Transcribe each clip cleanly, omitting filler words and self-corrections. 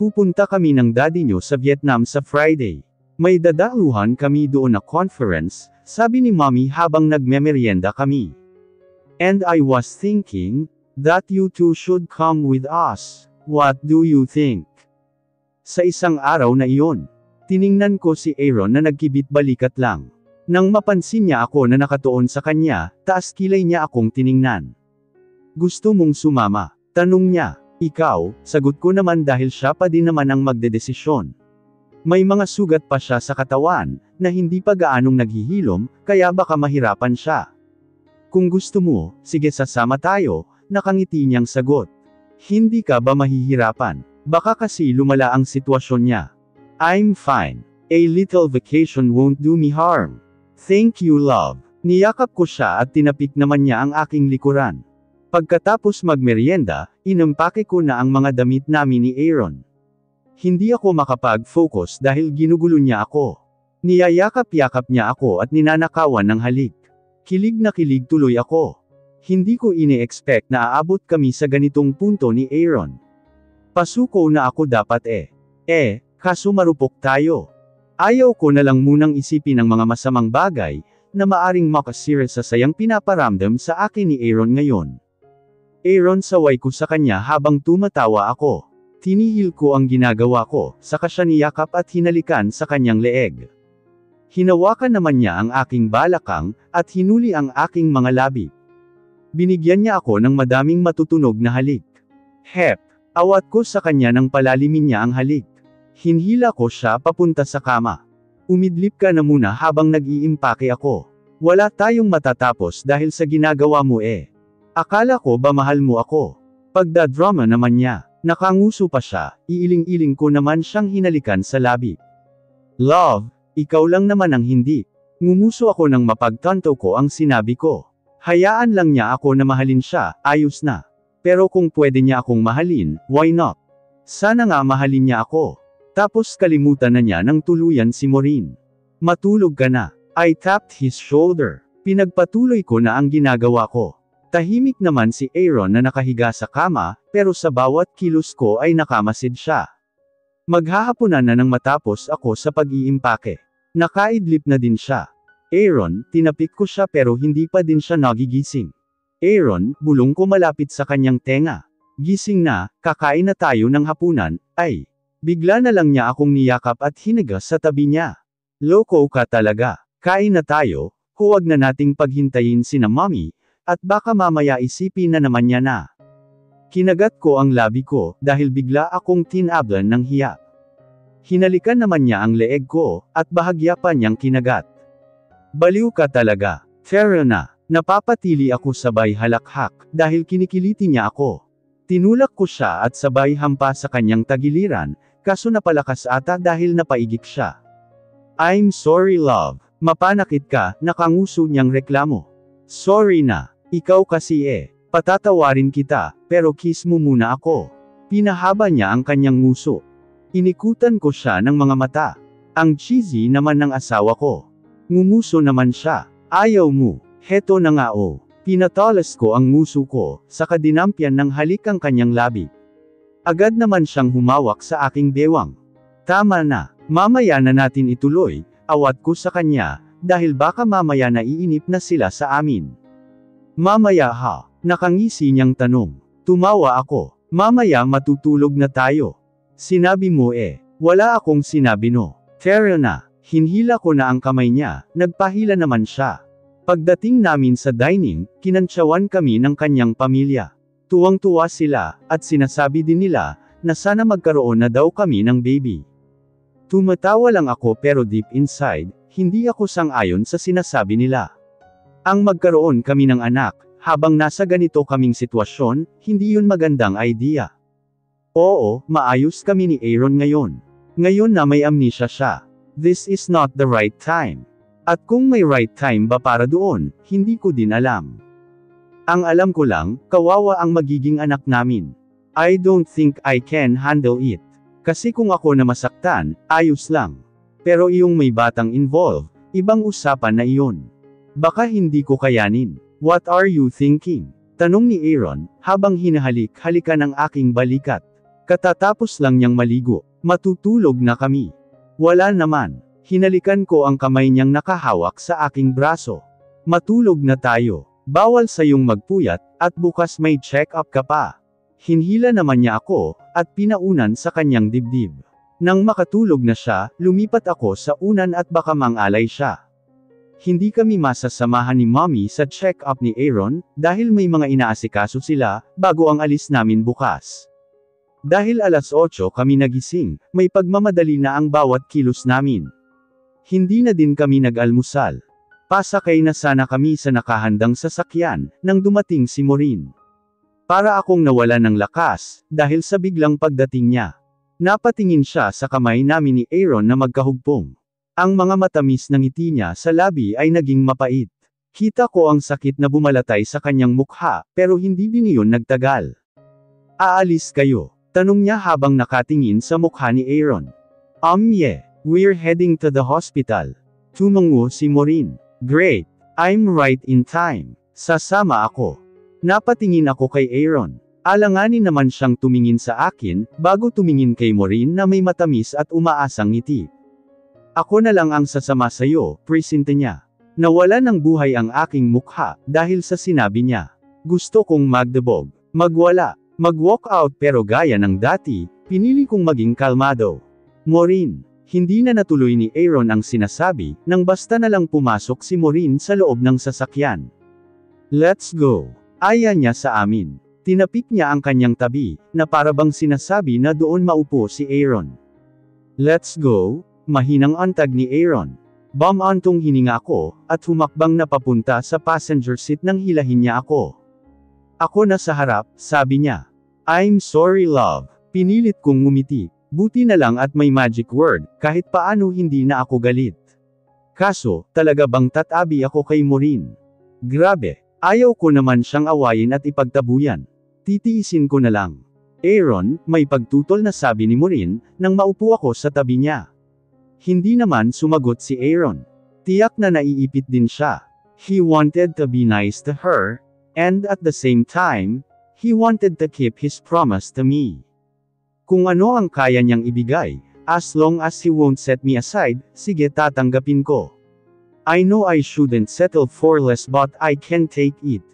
Pupunta kami ng daddy nyo sa Vietnam sa Friday. May dadaluhan kami doon na conference, sabi ni mommy habang nagmemeryenda kami. And I was thinking, that you two should come with us. What do you think? Sa isang araw na iyon, tiningnan ko si Aaron na nagkibit-balikat lang. Nang mapansin niya ako na nakatuon sa kanya, taas kilay niya akong tiningnan. Gusto mong sumama? Tanong niya. Ikaw, sagot ko naman dahil siya pa din naman ang magdedesisyon. May mga sugat pa siya sa katawan, na hindi pa gaanong naghihilom, kaya baka mahirapan siya. Kung gusto mo, sige sasama tayo, nakangiti niyang sagot. Hindi ka ba mahihirapan? Baka kasi lumala ang sitwasyon niya. I'm fine. A little vacation won't do me harm. Thank you love. Niyakap ko siya at tinapik naman niya ang aking likuran. Pagkatapos magmeryenda, inampake ko na ang mga damit namin ni Aaron. Hindi ako makapag-focus dahil ginugulo niya ako. Niyayakap-yakap niya ako at ninanakawan ng halik. Kilig na kilig tuloy ako. Hindi ko ine-expect na aabot kami sa ganitong punto ni Aaron. Pasuko na ako dapat kaso marupok tayo. Ayaw ko na lang munang isipin ang mga masamang bagay, na maaring makasira sa sayang pinaparamdam sa akin ni Aaron ngayon. Aaron saway ko sa kanya habang tumatawa ako. Tinihil ko ang ginagawa ko, saka siya niyakap at hinalikan sa kanyang leeg. Hinawakan naman niya ang aking balakang, at hinuli ang aking mga labi. Binigyan niya ako ng madaming matutunog na halik. Hep! Awat ko sa kanya nang palalimin niya ang halik. Hinhila ko siya papunta sa kama. Umidlip ka na muna habang nag-iimpake ako. Wala tayong matatapos dahil sa ginagawa mo Akala ko ba mahal mo ako? Pagdadrama naman niya. Nakanguso pa siya, iiling-iling ko naman siyang hinalikan sa labi. Love, ikaw lang naman ang hindi. Ngumuso ako nang mapagtanto ko ang sinabi ko. Hayaan lang niya ako na mahalin siya, ayos na. Pero kung pwede niya akong mahalin, why not? Sana nga mahalin niya ako. Tapos kalimutan na niya ng tuluyan si Maureen. Matulog ka na. I tapped his shoulder. Pinagpatuloy ko na ang ginagawa ko. Tahimik naman si Aaron na nakahiga sa kama, pero sa bawat kilos ko ay nakamasid siya. Maghahaponan na nang matapos ako sa pag-iimpake. Nakaidlip na din siya. Aaron, tinapik ko siya pero hindi pa din siya nagigising. Aaron, bulong ko malapit sa kanyang tenga. Gising na, kakain na tayo ng hapunan, ay. Bigla na lang niya akong niyakap at hiniga sa tabi niya. Loko ka talaga. Kain na tayo, huwag na nating paghintayin sina mommy, at baka mamaya isipin na naman niya na. Kinagat ko ang labi ko, dahil bigla akong tinablan ng hiya. Hinalikan naman niya ang leeg ko, at bahagya pa niyang kinagat. Baliw ka talaga. Tara na. Napapatili ako sabay halakhak, dahil kinikiliti niya ako. Tinulak ko siya at sabay hampa sa kanyang tagiliran, kaso napalakas ata dahil napaigik siya. I'm sorry love. Mapanakit ka, nakanguso niyang reklamo. Sorry na. Ikaw kasi patatawarin kita, pero kiss mo muna ako. Pinahaba niya ang kanyang nguso. Inikutan ko siya ng mga mata. Ang cheesy naman ng asawa ko. Ngumuso naman siya. Ayaw mo. Heto na nga Pinatalas ko ang nguso ko, saka dinampyan ng halik ang kanyang labi. Agad naman siyang humawak sa aking bewang. Tama na. Mamaya na natin ituloy, awat ko sa kanya, dahil baka mamaya naiinip na sila sa amin. Mamaya ha? Nakangisi niyang tanong. Tumawa ako. Mamaya matutulog na tayo. Sinabi mo Wala akong sinabi no. Tara na. Hinhila ko na ang kamay niya, nagpahila naman siya. Pagdating namin sa dining, kinantsawan kami ng kanyang pamilya. Tuwang-tuwa sila, at sinasabi din nila, na sana magkaroon na daw kami ng baby. Tumatawa lang ako pero deep inside, hindi ako sang-ayon sa sinasabi nila. Ang magkaroon kami ng anak, habang nasa ganito kaming sitwasyon, hindi yun magandang idea. Oo, maayos kami ni Aaron ngayon. Ngayon na may amnesia siya. This is not the right time. At kung may right time ba para doon, hindi ko din alam. Ang alam ko lang, kawawa ang magiging anak namin. I don't think I can handle it. Kasi kung ako na masaktan, ayos lang. Pero iyong may batang involved, ibang usapan na iyon. Baka hindi ko kayanin. What are you thinking? Tanong ni Aaron, habang hinahalik-halikan ang aking balikat. Katatapos lang niyang maligo. Matutulog na kami. Wala naman. Hinalikan ko ang kamay niyang nakahawak sa aking braso. Matulog na tayo. Bawal sayong magpuyat, at bukas may check-up ka pa. Hinhila naman niya ako, at pinaunan sa kanyang dibdib. Nang makatulog na siya, lumipat ako sa unan at baka mangalay siya. Hindi kami masasamahan ni Mommy sa check-up ni Aaron, dahil may mga inaasikaso sila, bago ang alis namin bukas. Dahil alas 8 kami nagising, may pagmamadali na ang bawat kilos namin. Hindi na din kami nag-almusal. Pasakay na sana kami sa nakahandang sasakyan, nang dumating si Maureen. Para akong nawala ng lakas, dahil sa biglang pagdating niya. Napatingin siya sa kamay namin ni Aaron na magkahugpong. Ang mga matamis na ngiti niya sa labi ay naging mapait. Kita ko ang sakit na bumalatay sa kanyang mukha, pero hindi din iyon nagtagal. Aalis kayo? Tanong niya habang nakatingin sa mukha ni Aaron. Yeah, we're heading to the hospital. Tumango si Maureen. Great, I'm right in time. Sasama ako. Napatingin ako kay Aaron. Alanganin naman siyang tumingin sa akin, bago tumingin kay Maureen na may matamis at umaasang ngiti. Ako na lang ang sasama sa'yo, presente niya. Nawala ng buhay ang aking mukha, dahil sa sinabi niya. Gusto kong magdebog, magwala, mag-walk out pero gaya ng dati, pinili kong maging kalmado. Maureen, hindi na natuloy ni Aaron ang sinasabi, nang basta na lang pumasok si Maureen sa loob ng sasakyan. Let's go. Aya niya sa amin. Tinapik niya ang kanyang tabi, na parabang sinasabi na doon maupo si Aaron. Let's go. Mahinang antag ni Aaron. Bumantong hininga ako, at humakbang na papunta sa passenger seat nang hilahin niya ako. Ako na sa harap, sabi niya. I'm sorry love. Pinilit kong ngumiti. Buti na lang at may magic word, kahit paano hindi na ako galit. Kaso, talaga bang tatabi ako kay Maureen? Grabe, ayaw ko naman siyang awayin at ipagtabuyan. Titiisin ko na lang. Aaron, may pagtutol na sabi ni Maureen, nang maupo ako sa tabi niya. Hindi naman sumagot si Aaron. Tiyak na naiipit din siya. He wanted to be nice to her, and at the same time, he wanted to keep his promise to me. Kung ano ang kaya niyang ibigay, as long as he won't set me aside, sige tatanggapin ko. I know I shouldn't settle for less but I can take it.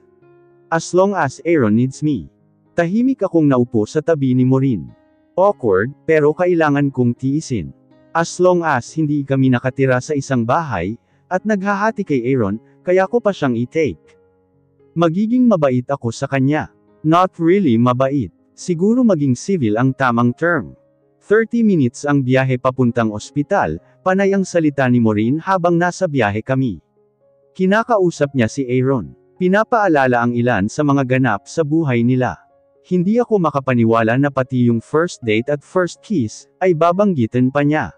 As long as Aaron needs me. Tahimik akong naupo sa tabi ni Maureen. Awkward, pero kailangan kong tiisin. As long as hindi kami nakatira sa isang bahay, at naghahati kay Aaron, kaya ko pa siyang i-take. Magiging mabait ako sa kanya. Not really mabait. Siguro maging civil ang tamang term. 30 minutes ang biyahe papuntang ospital, panay ang salita ni Maureen habang nasa biyahe kami. Kinakausap niya si Aaron. Pinapaalala ang ilan sa mga ganap sa buhay nila. Hindi ako makapaniwala na pati yung first date at first kiss, ay babanggitin pa niya.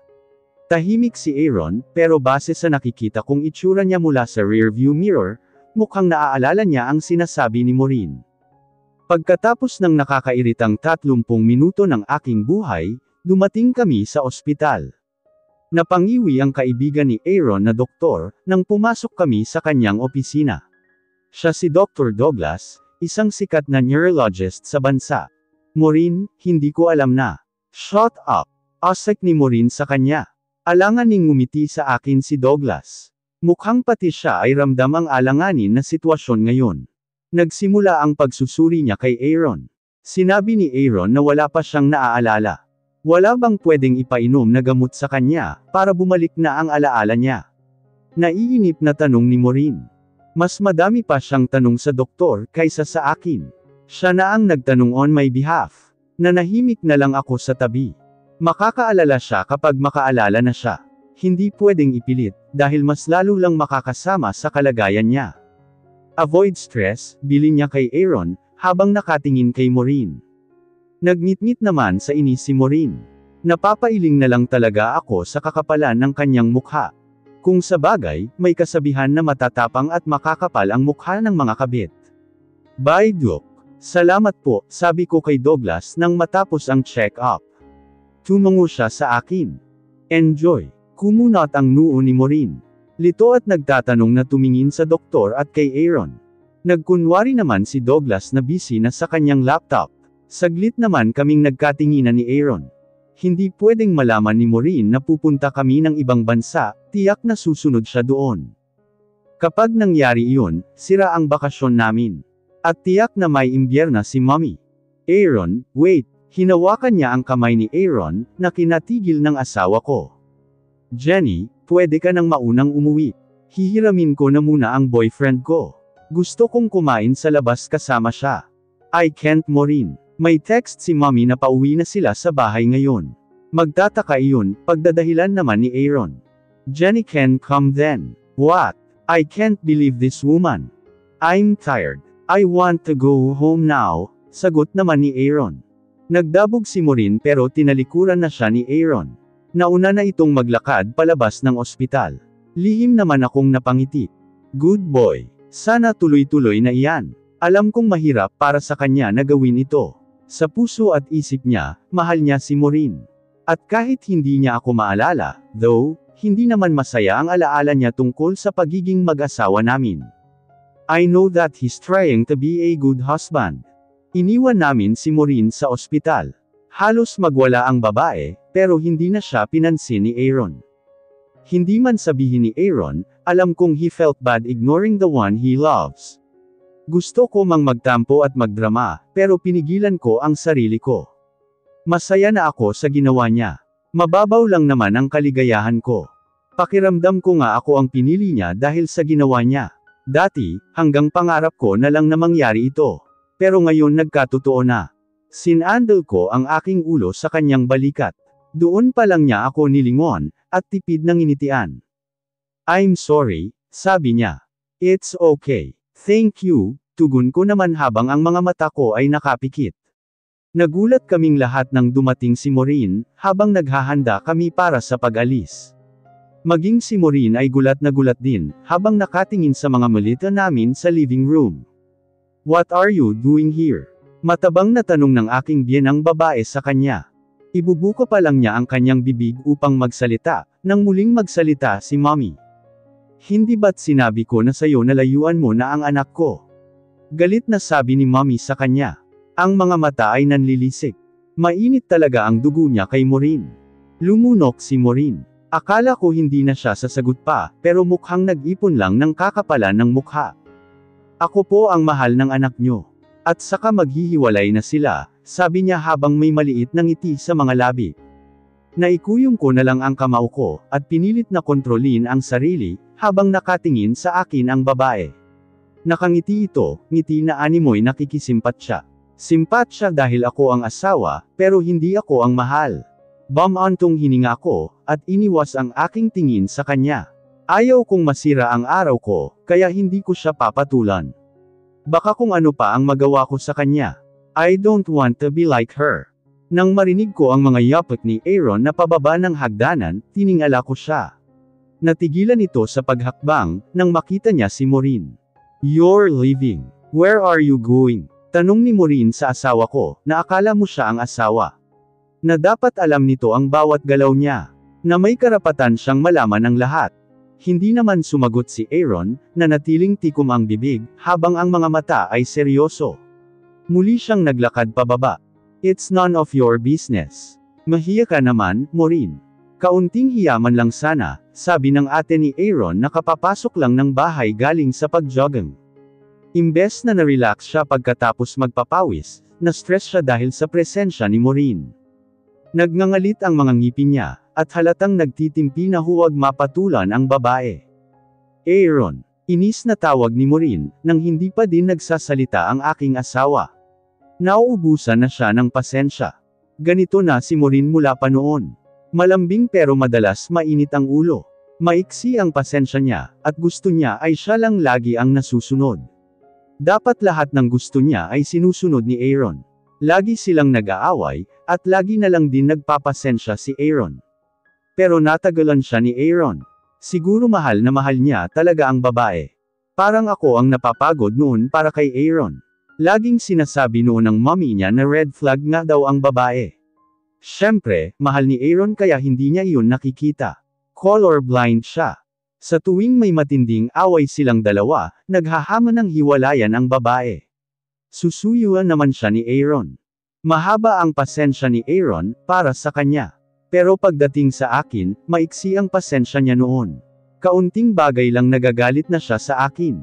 Tahimik si Aaron, pero base sa nakikita kong itsura niya mula sa rearview mirror, mukhang naaalala niya ang sinasabi ni Maureen. Pagkatapos ng nakakairitang 30 minuto ng aking buhay, dumating kami sa ospital. Napangiwi ang kaibigan ni Aaron na doktor, nang pumasok kami sa kanyang opisina. Siya si Dr. Douglas, isang sikat na neurologist sa bansa. Maureen, hindi ko alam na. Shut up! Asik ni Maureen sa kanya. Alanganing ngumiti sa akin si Douglas. Mukhang pati siya ay ramdam ang alanganin na sitwasyon ngayon. Nagsimula ang pagsusuri niya kay Aaron. Sinabi ni Aaron na wala pa siyang naaalala. Wala bang pwedeng ipainom na gamot sa kanya, para bumalik na ang alaala niya? Naiinip na tanong ni Maureen. Mas madami pa siyang tanong sa doktor kaysa sa akin. Siya na ang nagtanong on my behalf. Nanahimik na lang ako sa tabi. Makakaalala siya kapag makaalala na siya. Hindi pwedeng ipilit, dahil mas lalo lang makakasama sa kalagayan niya. Avoid stress, bilin niya kay Aaron, habang nakatingin kay Maureen. Nagngit-ngit naman sa inis si Maureen. Napapailing na lang talaga ako sa kakapalan ng kanyang mukha. Kung sa bagay, may kasabihan na matatapang at makakapal ang mukha ng mga kabit. Bye Doc. Salamat po, sabi ko kay Douglas nang matapos ang check-up. Tumango siya sa akin. Enjoy. Kumunot ang noo ni Maureen. Lito at nagtatanong na tumingin sa doktor at kay Aaron. Nagkunwari naman si Douglas na busy na sa kanyang laptop. Saglit naman kaming nagkatinginan ni Aaron. Hindi pwedeng malaman ni Maureen na pupunta kami ng ibang bansa, tiyak na susunod siya doon. Kapag nangyari iyon, sira ang bakasyon namin. At tiyak na may imbierna si Mommy. Aaron, wait, hinawakan niya ang kamay ni Aaron, na kinatigil ng asawa ko. Jenny, pwede ka nang maunang umuwi. Hihiramin ko na muna ang boyfriend ko. Gusto kong kumain sa labas kasama siya. I can't, Maureen. May text si Mommy na pauwi na sila sa bahay ngayon. Magtataka iyon, pagdadahilan naman ni Aaron. Jenny can come then. What? I can't believe this woman. I'm tired. I want to go home now, sagot naman ni Aaron. Nagdabog si Maureen pero tinalikuran na siya ni Aaron. Nauna na itong maglakad palabas ng ospital. Lihim naman akong napangiti. Good boy. Sana tuloy-tuloy na iyan. Alam kong mahirap para sa kanya na gawin ito. Sa puso at isip niya, mahal niya si Maureen. At kahit hindi niya ako maalala, though, hindi naman masaya ang alaala niya tungkol sa pagiging mag-asawa namin. I know that he's trying to be a good husband. Iniwan namin si Maureen sa ospital. Halos magwala ang babae, pero hindi na siya pinansin ni Aaron. Hindi man sabihin ni Aaron, alam kong he felt bad ignoring the one he loves. Gusto ko mang magtampo at magdrama, pero pinigilan ko ang sarili ko. Masaya na ako sa ginawa niya. Mababaw lang naman ang kaligayahan ko. Pakiramdam ko nga ako ang pinili niya dahil sa ginawa niya. Dati, hanggang pangarap ko na lang na mangyari ito. Pero ngayon nagkatotoo na. Sinandal ko ang aking ulo sa kanyang balikat. Doon pa lang niya ako nilingon, at tipid ng initian. I'm sorry, sabi niya. It's okay. Thank you, tugon ko naman habang ang mga mata ko ay nakapikit. Nagulat kaming lahat nang dumating si Maureen, habang naghahanda kami para sa pag-alis. Maging si Maureen ay gulat na gulat din, habang nakatingin sa mga malita namin sa living room. What are you doing here? Matabang na tanong ng aking biyenang babae sa kanya. Ibubuko pa lang niya ang kanyang bibig upang magsalita, nang muling magsalita si Mommy. Hindi ba't sinabi ko na sayo na layuan mo na ang anak ko? Galit na sabi ni Mommy sa kanya. Ang mga mata ay nanlilisik. Mainit talaga ang dugo niya kay Maureen. Lumunok si Maureen. Akala ko hindi na siya sasagot pa, pero mukhang nag-ipon lang ng kakapalan ng mukha. Ako po ang mahal ng anak nyo. At saka maghihiwalay na sila, sabi niya habang may maliit na ngiti sa mga labi. Naikuyong ko na lang ang kamao ko, at pinilit na kontrolin ang sarili, habang nakatingin sa akin ang babae. Nakangiti ito, ngiti na animoy nakikisimpat siya. Simpat siya dahil ako ang asawa, pero hindi ako ang mahal. Bumantong hininga ko, at iniwas ang aking tingin sa kanya. Ayaw kong masira ang araw ko, kaya hindi ko siya papatulan. Baka kung ano pa ang magawa ko sa kanya. I don't want to be like her. Nang marinig ko ang mga yapak ni Aaron na pababa ng hagdanan, tiningala ko siya. Natigilan ito sa paghakbang, nang makita niya si Maureen. You're leaving. Where are you going? Tanong ni Maureen sa asawa ko, na akala mo siya ang asawa. Na dapat alam nito ang bawat galaw niya. Na may karapatan siyang malaman ang lahat. Hindi naman sumagot si Aaron, na natiling tikom ang bibig, habang ang mga mata ay seryoso. Muli siyang naglakad pababa. It's none of your business. Mahiya ka naman, Maureen. Kaunting hiyaman lang sana, sabi ng ate ni Aaron na kapapasok lang ng bahay galing sa pag-jogging. Imbes na na-relax siya pagkatapos magpapawis, na-stress siya dahil sa presensya ni Maureen. Nagngangalit ang mga ngipin niya, at halatang nagtitimpi na huwag mapatulan ang babae. Aaron, inis na tawag ni Maureen, nang hindi pa din nagsasalita ang aking asawa. Nauubusan na siya ng pasensya. Ganito na si Maureen mula pa noon. Malambing pero madalas mainit ang ulo. Maiksi ang pasensya niya, at gusto niya ay siya lang lagi ang nasusunod. Dapat lahat ng gusto niya ay sinusunod ni Aaron. Lagi silang nag-aaway, at lagi na lang din nagpapasensya si Aaron. Pero natagalan siya ni Aaron. Siguro mahal na mahal niya talaga ang babae. Parang ako ang napapagod noon para kay Aaron. Laging sinasabi noon ng mommy niya na red flag nga daw ang babae. Siyempre, mahal ni Aaron kaya hindi niya iyon nakikita. Colorblind siya. Sa tuwing may matinding away silang dalawa, naghahamon ng hiwalayan ang babae. Susuyuan naman siya ni Aaron. Mahaba ang pasensya ni Aaron para sa kanya. Pero pagdating sa akin, maiksi ang pasensya niya noon. Kaunting bagay lang nagagalit na siya sa akin.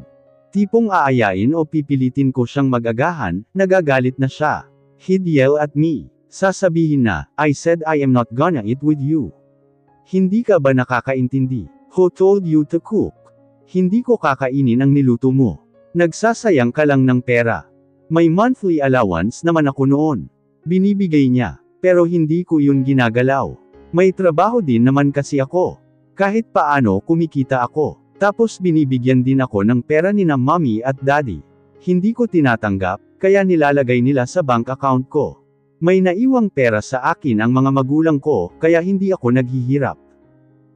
Tipong aayain o pipilitin ko siyang mag-agahan, nagagalit na siya. He'd yell at me. Sasabihin na, I said I am not gonna eat with you. Hindi ka ba nakakaintindi? Who told you to cook? Hindi ko kakainin ang niluto mo. Nagsasayang ka lang ng pera. May monthly allowance naman ako noon. Binibigay niya. Pero hindi ko yun ginagalaw. May trabaho din naman kasi ako. Kahit paano kumikita ako. Tapos binibigyan din ako ng pera ni na mommy at daddy. Hindi ko tinatanggap, kaya nilalagay nila sa bank account ko. May naiwang pera sa akin ang mga magulang ko, kaya hindi ako naghihirap.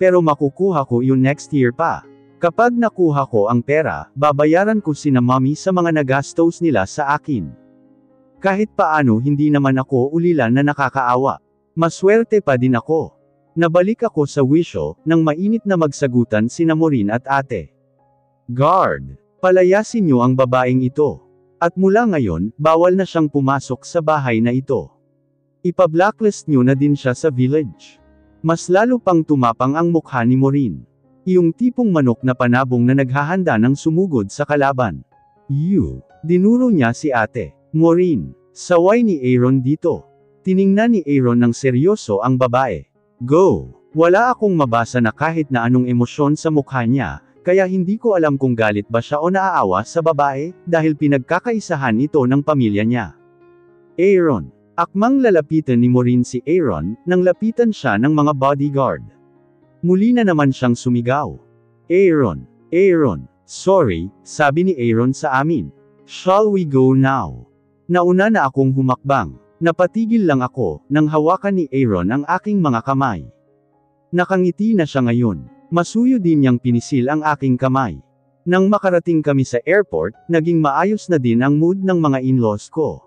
Pero makukuha ko yun next year pa. Kapag nakuha ko ang pera, babayaran ko sina mommy sa mga nagastos nila sa akin. Kahit paano hindi naman ako ulilan na nakakaawa. Maswerte pa din ako. Nabalik ako sa wisyo, nang mainit na magsagutan sina Maureen at ate. Guard! Palayasin niyo ang babaeng ito. At mula ngayon, bawal na siyang pumasok sa bahay na ito. Ipa-blacklist niyo na din siya sa village. Mas lalo pang tumapang ang mukha ni Maureen. Yung tipong manok na panabong na naghahanda ng sumugod sa kalaban. Dinuro niya si ate. Maureen, saway ni Aaron dito. Tiningnan ni Aaron ng seryoso ang babae. Go! Wala akong mabasa na kahit na anong emosyon sa mukha niya, kaya hindi ko alam kung galit ba siya o naaawa sa babae, dahil pinagkakaisahan ito ng pamilya niya. Aaron. Akmang lalapitan ni Maureen si Aaron, nang lapitan siya ng mga bodyguard. Muli na naman siyang sumigaw. Aaron, sorry, sabi ni Aaron sa amin. Shall we go now? Nauna na akong humakbang. Napatigil lang ako, nang hawakan ni Aaron ang aking mga kamay. Nakangiti na siya ngayon. Masuyo din niyang pinisil ang aking kamay. Nang makarating kami sa airport, naging maayos na din ang mood ng mga in-laws ko.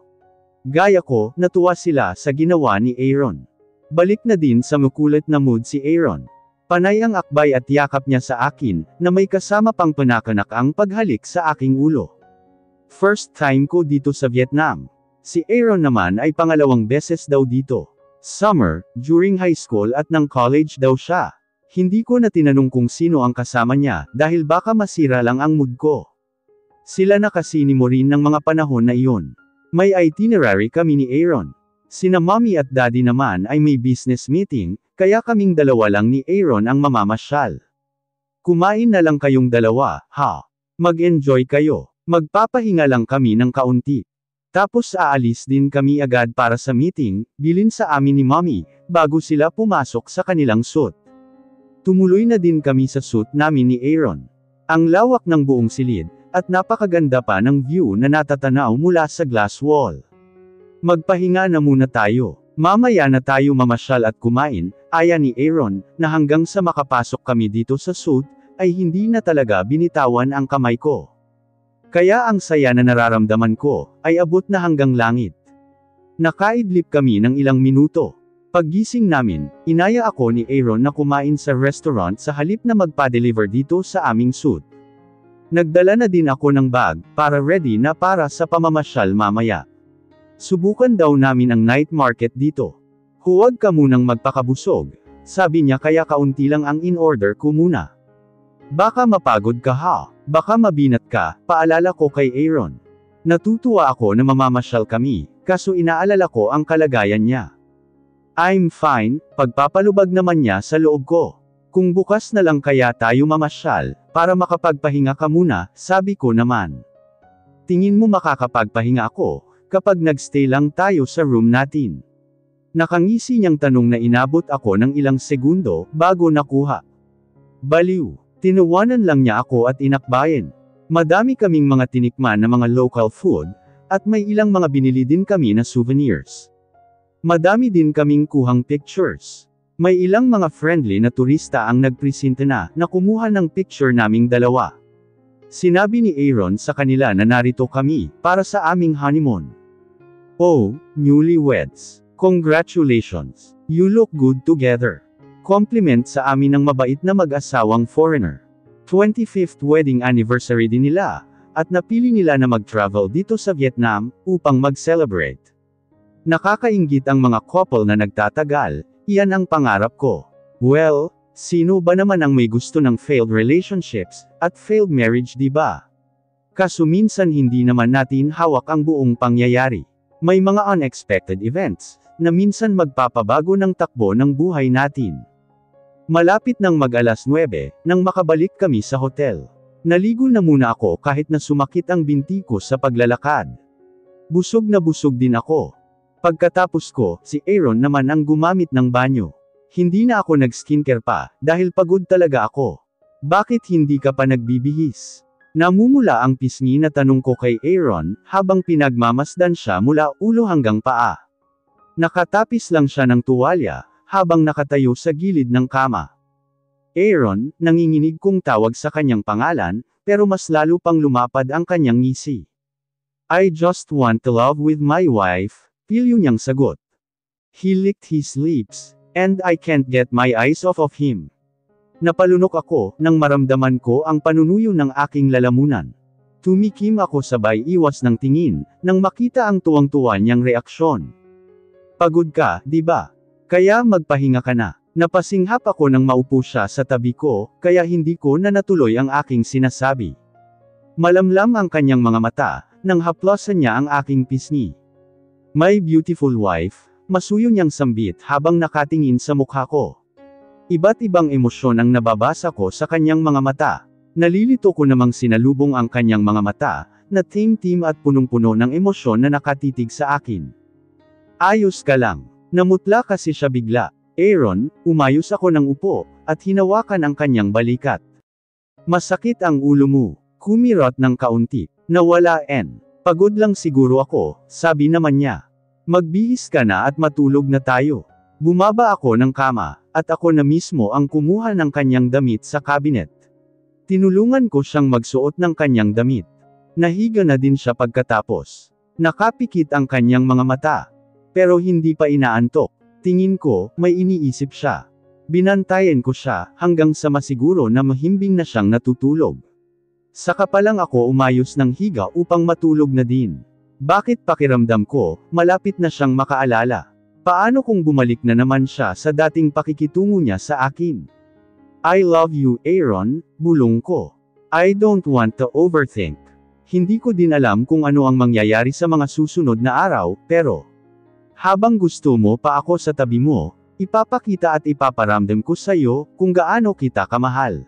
Gaya ko, natuwa sila sa ginawa ni Aaron. Balik na din sa makulit na mood si Aaron. Panay ang akbay at yakap niya sa akin, na may kasama pang panakanak ang paghalik sa aking ulo. First time ko dito sa Vietnam. Si Aaron naman ay pangalawang beses daw dito. Summer, during high school at ng college daw siya. Hindi ko na tinanong kung sino ang kasama niya, dahil baka masira lang ang mood ko. Sila na kasi ni Maureen ng mga panahon na iyon. May itinerary kami ni Aaron. Sina mommy at daddy naman ay may business meeting, kaya kaming dalawa lang ni Aaron ang mamamasyal. Kumain na lang kayong dalawa, ha? Mag-enjoy kayo. Magpapahinga lang kami ng kaunti. Tapos aalis din kami agad para sa meeting, bilin sa amin ni mommy, bago sila pumasok sa kanilang suit. Tumuloy na din kami sa suit namin ni Aaron. Ang lawak ng buong silid, at napakaganda pa ng view na natatanaw mula sa glass wall. Magpahinga na muna tayo. Mamaya na tayo mamasyal at kumain, aya ni Aaron, na hanggang sa makapasok kami dito sa suit, ay hindi na talaga binitawan ang kamay ko. Kaya ang saya na nararamdaman ko, ay abot na hanggang langit. Nakaidlip kami ng ilang minuto. Paggising namin, inaya ako ni Aaron na kumain sa restaurant sa halip na magpa-deliver dito sa aming suit. Nagdala na din ako ng bag, para ready na para sa pamamasyal mamaya. Subukan daw namin ang night market dito. Huwag ka munang magpakabusog, sabi niya kaya kaunti lang ang in-order ko muna. Baka mapagod ka ha, baka mabinat ka, paalala ko kay Aaron. Natutuwa ako na mamamasyal kami, kaso inaalala ko ang kalagayan niya. I'm fine, pagpapalubag naman niya sa loob ko. Kung bukas na lang kaya tayo mamasyal, para makapagpahinga ka muna, sabi ko naman. Tingin mo makakapagpahinga ako, kapag nagstay lang tayo sa room natin? Nakangisi niyang tanong na inabot ako ng ilang segundo, bago nakuha. Baliw. Tinawanan lang niya ako at inakbayan. Madami kaming mga tinikman na mga local food, at may ilang mga binili din kami na souvenirs. Madami din kaming kuhang pictures. May ilang mga friendly na turista ang nagpresenta na kumuha ng picture naming dalawa. Sinabi ni Aaron sa kanila na narito kami, para sa aming honeymoon. Oh, newlyweds. Congratulations. You look good together. Compliment sa amin ng mabait na mag-asawang foreigner. 25th wedding anniversary din nila, at napili nila na mag-travel dito sa Vietnam, upang mag-celebrate. Nakakainggit ang mga couple na nagtatagal, iyan ang pangarap ko. Well, sino ba naman ang may gusto ng failed relationships, at failed marriage di ba? Kaso minsan hindi naman natin hawak ang buong pangyayari. May mga unexpected events, na minsan magpapabago ng takbo ng buhay natin. Malapit ng mag-alas 9, nang makabalik kami sa hotel. Naligo na muna ako kahit na sumakit ang binti ko sa paglalakad. Busog na busog din ako. Pagkatapos ko, si Aaron naman ang gumamit ng banyo. Hindi na ako nag-skincare pa, dahil pagod talaga ako. Bakit hindi ka pa nagbibihis? Namumula ang pisngi na tanong ko kay Aaron, habang pinagmamasdan siya mula ulo hanggang paa. Nakatapis lang siya ng tuwalya, habang nakatayo sa gilid ng kama. Aaron, nanginginig kong tawag sa kanyang pangalan, pero mas lalo pang lumapad ang kanyang ngisi. I just want to love with my wife, pilyo niyang sagot. He licked his lips, and I can't get my eyes off of him. Napalunok ako, nang maramdaman ko ang panunuyo ng aking lalamunan. Tumikim ako sabay iwas ng tingin, nang makita ang tuwang-tuwa niyang reaksyon. Pagod ka, di ba? Kaya magpahinga ka na. Napasinghap ako nang maupo siya sa tabi ko, kaya hindi ko na natuloy ang aking sinasabi. Malamlam ang kanyang mga mata, nang haplasan niya ang aking pisngi. My beautiful wife, masuyo niyang sambit habang nakatingin sa mukha ko. Iba't ibang emosyon ang nababasa ko sa kanyang mga mata. Nalilito ko namang sinalubong ang kanyang mga mata, na tim-tim at punong-puno ng emosyon na nakatitig sa akin. Ayos ka lang. Namutla kasi siya bigla. Aaron, umayos ako ng upo, at hinawakan ang kanyang balikat. Masakit ang ulo mo. Kumirot ng kaunti. Nawala en. Pagod lang siguro ako, sabi naman niya. Magbihis ka na at matulog na tayo. Bumaba ako ng kama, at ako na mismo ang kumuha ng kanyang damit sa cabinet. Tinulungan ko siyang magsuot ng kanyang damit. Nahiga na din siya pagkatapos. Nakapikit ang kanyang mga mata. Pero hindi pa inaantok. Tingin ko, may iniisip siya. Binantayan ko siya, hanggang sa masiguro na mahimbing na siyang natutulog. Saka pa lang ako umayos ng higa upang matulog na din. Bakit pakiramdam ko, malapit na siyang makaalala? Paano kung bumalik na naman siya sa dating pakikitungo niya sa akin? I love you, Aaron, bulong ko. I don't want to overthink. Hindi ko din alam kung ano ang mangyayari sa mga susunod na araw, pero habang gusto mo pa ako sa tabi mo, ipapakita at ipaparamdam ko sa iyo kung gaano kita kamahal.